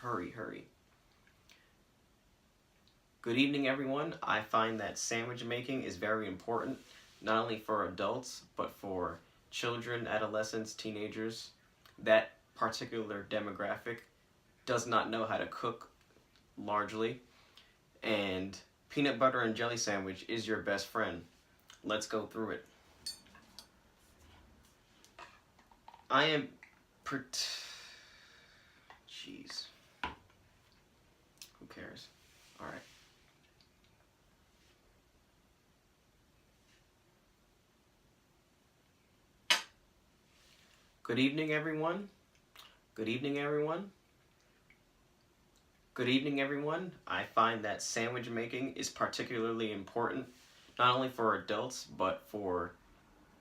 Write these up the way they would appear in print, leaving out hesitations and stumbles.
hurry, hurry. Good evening, everyone. I find that sandwich making is very important, not only for adults, but for children, adolescents, teenagers. That particular demographic does not know how to cook largely, and peanut butter and jelly sandwich is your best friend. Let's go through it. I am Jeez. Who cares? All right. Good evening, everyone. Good evening, everyone. Good evening, everyone. I find that sandwich making is particularly important, not only for adults, but for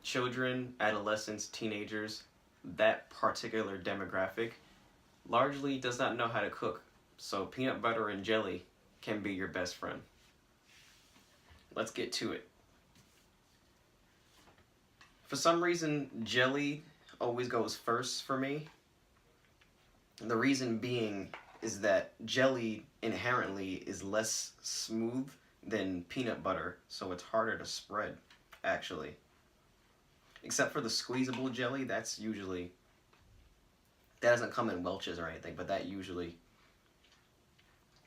children, adolescents, teenagers. That particular demographic largely does not know how to cook, so peanut butter and jelly can be your best friend. Let's get to it. For some reason, jelly always goes first for me. The reason being is that jelly inherently is less smooth than peanut butter, so it's harder to spread, actually. Except for the squeezable jelly, that doesn't come in Welch's or anything, but that usually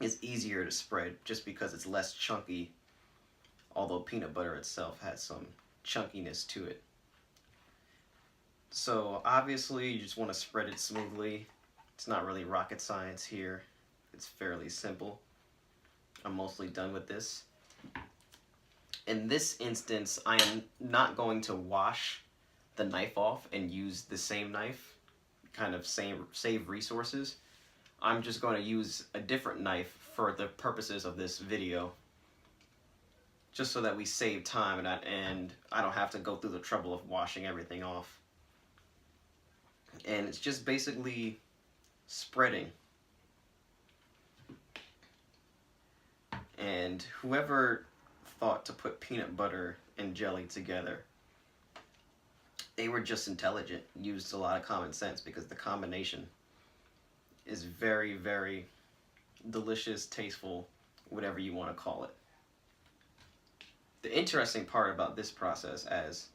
is easier to spread just because it's less chunky, although peanut butter itself has some chunkiness to it. So obviously you just want to spread it smoothly. It's not really rocket science here. It's fairly simple. I'm mostly done with this. In this instance, I am not going to wash the knife off and use the same knife, kind of save resources. I'm just going to use a different knife for the purposes of this video, just so that we save time and I don't have to go through the trouble of washing everything off. And it's just basically spreading. And whoever thought to put peanut butter and jelly together, they were just intelligent, used a lot of common sense, because the combination is very, very delicious, tasteful, whatever you want to call it. The interesting part about this process, as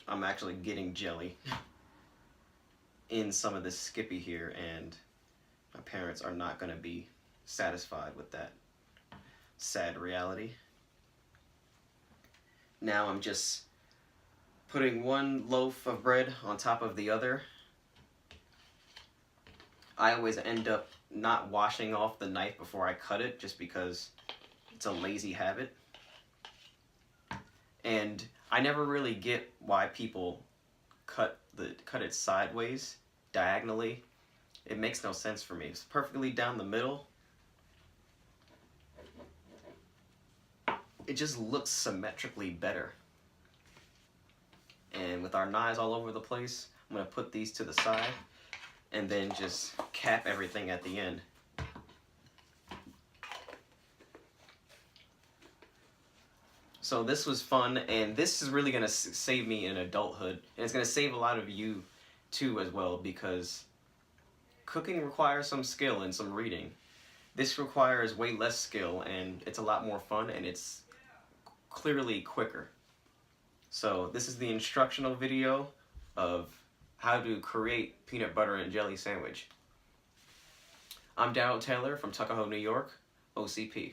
I'm actually getting jelly in some of this Skippy here, and my parents are not going to be satisfied with that sad reality. Now I'm just putting one loaf of bread on top of the other. I always end up not washing off the knife before I cut it, just because it's a lazy habit. And I never really get why people cut it sideways, diagonally. It makes no sense for me. It's perfectly down the middle. It just looks symmetrically better. And with our knives all over the place, I'm going to put these to the side and then just cap everything at the end. So this was fun, and this is really going to save me in adulthood, and it's going to save a lot of you too as well, because cooking requires some skill and some reading. This requires way less skill, and it's a lot more fun, and it's clearly quicker. So this is the instructional video of how to create peanut butter and jelly sandwich. I'm Daryl Taylor from Tuckahoe, New York, OCP.